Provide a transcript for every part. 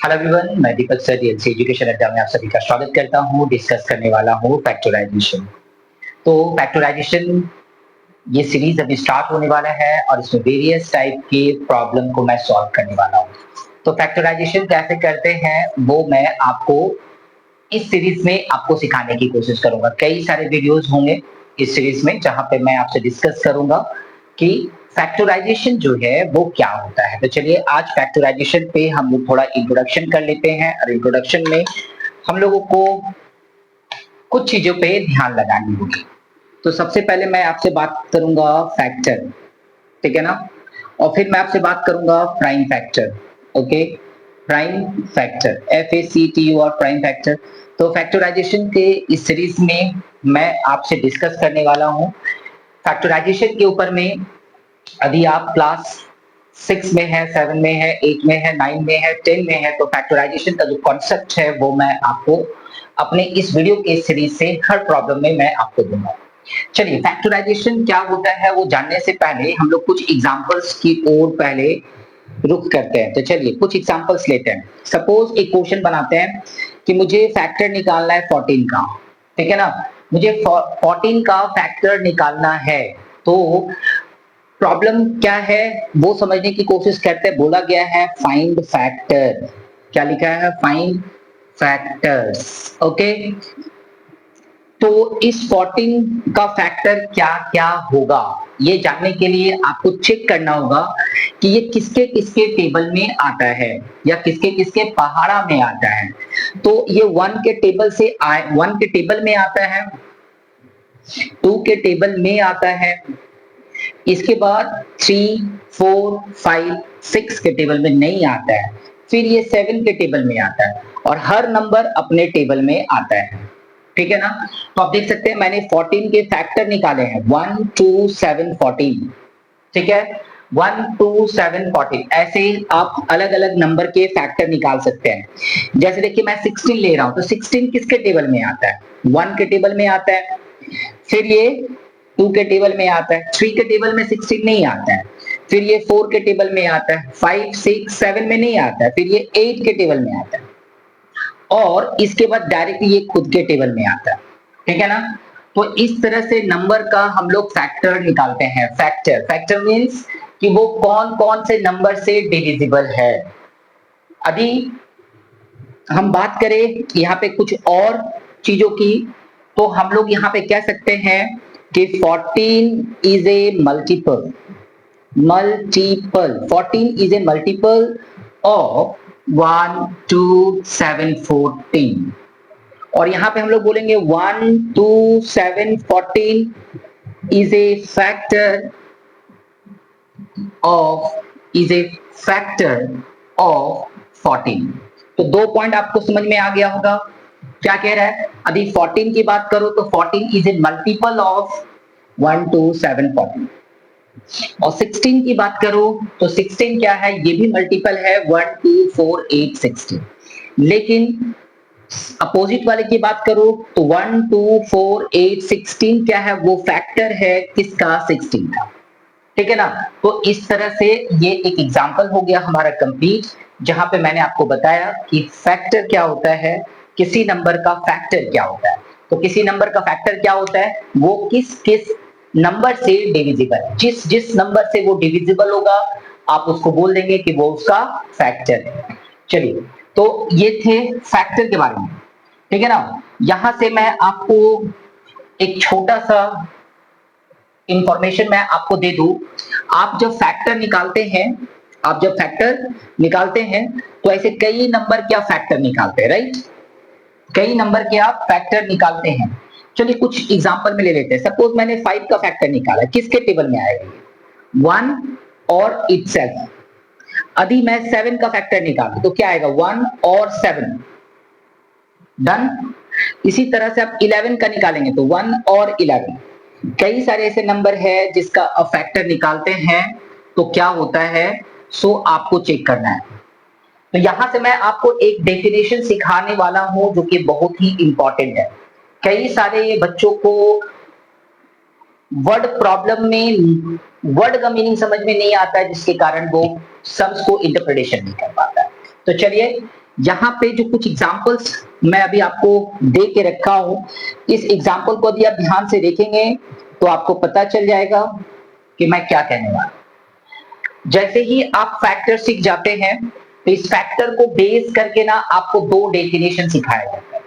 Hello everyone, मैं दीपक sir DLC education अड्डा में आप सभी का स्वागत करता हूं। डिस्कस करने वाला हूं फैक्टराइजेशन। तो फैक्टराइजेशन ये सीरीज अभी स्टार्ट होने वाला है और इसमें वेरियस टाइप के प्रॉब्लम को मैं सॉल्व करने वाला हूं। तो फैक्टराइजेशन कैसे करते हैं वो मैं आपको इस सीरीज में आपको सिखाने की कोशिश करूंगा। कई सारे वीडियोस होंगे इस सीरीज में जहां पे मैं आपसे डिस्कस करूंगा कि फैक्टराइजेशन जो है वो क्या होता है। तो चलिए आज फैक्टराइजेशन पे हम लोग थोड़ा इंट्रोडक्शन कर लेते हैं और इंट्रोडक्शन में हम लोगों को कुछ चीजों पे ध्यान लगानी होगी। तो सबसे पहले मैं आपसे बात करूंगा फैक्टर, ठीक है ना, और फिर मैं आपसे बात करूंगा prime factor. Okay, prime factor FACTUR prime factor. तो फैक्टराइजेशन के इस सीरीज में मैं आपसे डिस्कस करने वाला हूं फैक्टराइजेशन के ऊपर में। अभी आप क्लास 6 में है, 7 में है, 8 में है, 9 में है, 10 में है, तो फैक्टराइजेशन का जो कॉन्सेप्ट है वो मैं आपको अपने इस वीडियो के सीरीज से हर प्रॉब्लम में मैं आपको दूंगा। चलिए फैक्टराइजेशन क्या होता है वो जानने से पहले हम लोग कुछ एग्जांपल्स की ओर पहले रुक करते हैं। तो चलिए कुछ एग्जांपल्स लेते हैं। सपोज एक क्वेश्चन बनाते हैं कि मुझे फैक्टर निकालना है 14 का, ठीक है ना, मुझे 14 का फैक्टर निकालना है। तो प्रॉब्लम क्या है वो समझने की कोशिश करते हैं। बोला गया है फाइंड फैक्टर, क्या लिखा है, फाइंड फैक्टर्स। ओके, तो इस 14 का फैक्टर क्या क्या होगा ये जानने के लिए आपको चेक करना होगा कि ये किसके किसके टेबल में आता है या किसके किसके पहाड़ा में आता है। तो ये 1 के टेबल से 1 के टेबल में आता है, 2 के टेबल में आता है, इसके बाद 3, 4, 5, 6 के टेबल में नहीं आता है, फिर ये 7 के टेबल में आता है और हर नंबर अपने टेबल में आता है, ठीक है ना। तो आप देख सकते हैं मैंने 14 के फैक्टर निकाले हैं, 1, 2, 7, 14, ठीक है, 1, 2, 7, 14। ऐसे ही आप अलग अलग नंबर के फैक्टर निकाल सकते हैं। जैसे देखिए मैं 16 ले रहा हूं, तो 16 किसके टेबल में आता है, 1 के टेबल में आता है, फिर ये 2 के टेबल में आता है, 3 के टेबल में 16 नहीं आता है, फिर ये 4 के टेबल में आता है, 5, 6, 7 में नहीं आता है, फिर ये 8 के टेबल में आता है और इसके बाद डायरेक्ट ये खुद के टेबल में आता है, ठीक है ना। तो इस तरह से नंबर का हम लोग फैक्टर निकालते हैं। फैक्टर, फैक्टर मींस कि वो कौन कौन से नंबर से डिविजिबल है। अभी हम बात करें यहाँ पे कुछ और चीजों की, तो हम लोग यहाँ पे कह सकते हैं कि 14 is a multiple, 14 is a multiple of 1, 2, 7, 14। और यहाँ पे हम लोग बोलेंगे 1, 2, 7, 14 इज ए फैक्टर ऑफ 14। तो 2 पॉइंट आपको समझ में आ गया होगा। क्या कह रहा है, अभी 14 की बात करो तो 14 इज ए मल्टीपल ऑफ 1, 2, 7, 14 और 16 की बात करो तो 16 क्या है, ये भी मल्टीपल है 1, 2, 4, 8, 16। लेकिन अपोजिट वाले की बात करो तो 1, 2, 4, 8, 16 क्या है, वो फैक्टर है किसका, 16 का, ठीक है ना। तो इस तरह से ये एक एग्जांपल हो गया हमारा कंप्लीट, जहां पे मैंने आपको बताया कि फैक्टर क्या होता है, किसी नंबर का फैक्टर क्या होता है। तो किसी नंबर का फैक्टर क्या होता है, वो किस किस नंबर से डिविजिबल है, जिस जिस नंबर से वो डिविजिबल होगा आप उसको बोल देंगे कि वो उसका फैक्टर है। चलिए, तो ये थे फैक्टर के बारे में, ठीक है ना। यहां से मैं आपको एक छोटा सा इंफॉर्मेशन मैं आपको दे दूं। आप जब फैक्टर निकालते हैं, आप जब फैक्टर निकालते हैं तो ऐसे कई नंबर के आप फैक्टर निकालते हैं, राइट, कई नंबर के आप फैक्टर निकालते हैं। चलिए कुछ एग्जांपल में ले लेते हैं। सपोज मैंने 5 का फैक्टर निकाला, किसके टेबल में आएगा, 1 और इटसेल्फ। अभी मैं 7 का फैक्टर निकालू तो क्या आएगा, 1 और 7, डन। इसी तरह से आप 11 का निकालेंगे तो 1 और 11। कई सारे ऐसे नंबर है जिसका फैक्टर निकालते हैं तो क्या होता है, सो आपको चेक करना है। तो यहां से मैं आपको एक डेफिनेशन सिखाने वाला हूं जो कि बहुत ही इंपॉर्टेंट है। कई सारे बच्चों को वर्ड प्रॉब्लम में वर्ड का मीनिंग समझ में नहीं आता है, जिसके कारण वो सम्स को इंटरप्रिटेशन नहीं कर पाता है। तो चलिए यहाँ पे जो कुछ एग्जांपल्स मैं अभी आपको दे के रखा हूं, इस एग्जांपल को यदि आप ध्यान से देखेंगे तो आपको पता चल जाएगा कि मैं क्या कहने वाला हूं। जैसे ही आप फैक्टर सीख जाते हैं तो इस फैक्टर को बेस करके ना आपको दो डेफिनेशन सिखाया जाता है।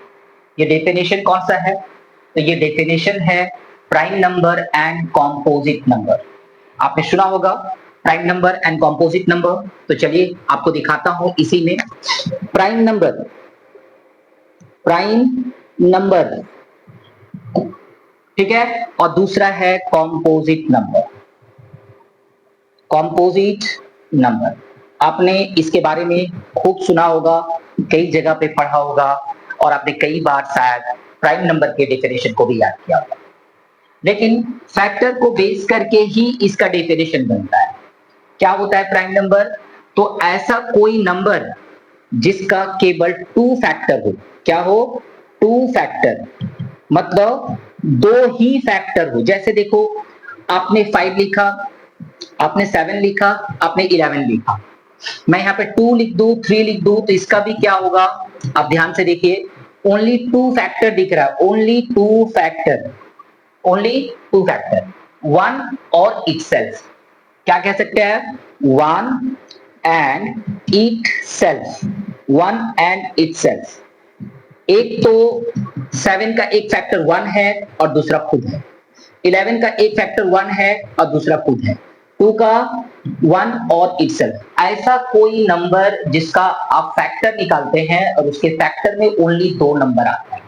ये डेफिनेशन कौन सा है? तो ये डेफिनेशन है prime number and composite number. आपने सुना होगा prime number and composite number. तो चलिए आपको दिखाता हूं इसी में। प्राइम नंबर, प्राइम नंबर, ठीक है, और दूसरा है कॉम्पोजिट नंबर। कॉम्पोजिट नंबर आपने इसके बारे में खूब सुना होगा, कई जगह पे पढ़ा होगा, और आपने कई बार शायद प्राइम नंबर के डेफिनेशन को भी याद किया होगा। लेकिन फैक्टर को बेस करके ही इसका डेफिनेशन बनता है। क्या होता है प्राइम नंबर? तो ऐसा कोई नंबर जिसका केवल टू फैक्टर हो। क्या हो? टू फैक्टर, मतलब दो ही फैक्टर हो। जैसे देखो, आपने 5 लिखा, आपने 7 लिखा, आपने 11 लिखा। मैं यहाँ पे 2 लिख दूं, 3 लिख दूं, तो इसका भी क्या होगा? आप ध्यान से देखिए, ओनली टू फैक्टर दिख रहा है, only two factor, only two factor, one और इटसेल्फ। क्या कह सकते हैं? One and itself, one and itself. एक तो 7 का एक फैक्टर 1 है और दूसरा खुद है। 11 का एक फैक्टर 1 है और दूसरा खुद है। 2 का 1 और इटसेल्फ। ऐसा कोई नंबर जिसका आप फैक्टर निकालते हैं और उसके फैक्टर में ओनली दो नंबर आता है।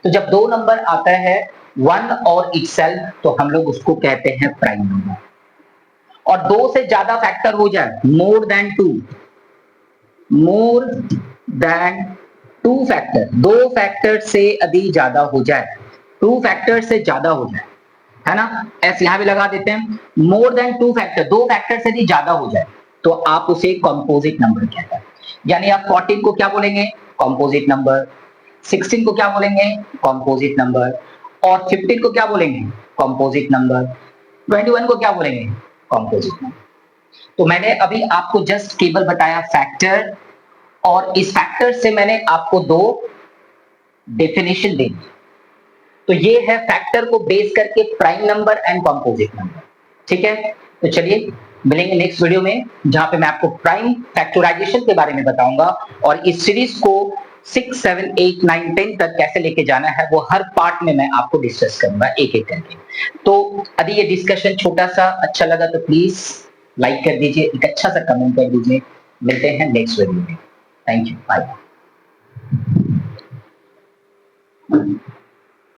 तो जब दो नंबर आता है 1 और इटसेल्फ, तो हम लोग उसको कहते हैं प्राइम नंबर। और दो से ज्यादा फैक्टर हो जाए, more than two, more than two factor, दो फैक्टर से यदि ज्यादा हो जाए, टू फैक्टर से ज्यादा हो जाए, है ना, ऐसे यहां भी लगा देते हैं। मोर देन टू फैक्टर, दो फैक्टर से यदि ज्यादा हो जाए तो आप उसे कॉम्पोजिट नंबर कहते हैं। यानी आप 14 को क्या बोलेंगे? Composite number. 16 को क्या बोलेंगे? Composite number. और 15 को क्या बोलेंगे? Composite number. 21 को क्या बोलेंगे? Composite number. तो मैंने अभी आपको जस्ट केवल बताया फैक्टर, और इस फैक्टर से मैंने आपको दो डेफिनेशन दे दी। तो ये है फैक्टर को बेस करके prime number and composite number. ठीक है, तो चलिए मिलेंगे नेक्स्ट वीडियो में, जहां पे मैं आपको प्राइम फैक्टराइजेशन के बारे में बताऊंगा, और इस सीरीज को 6, 7, 8, 9, 10 तक कैसे लेके जाना है वो हर पार्ट में मैं आपको डिस्कस करूंगा एक एक करके। तो यदि ये डिस्कशन छोटा सा अच्छा लगा तो प्लीज लाइक कर दीजिए, एक अच्छा सा कमेंट कर दीजिए। मिलते हैं नेक्स्ट वीडियो में। Thank you, bye.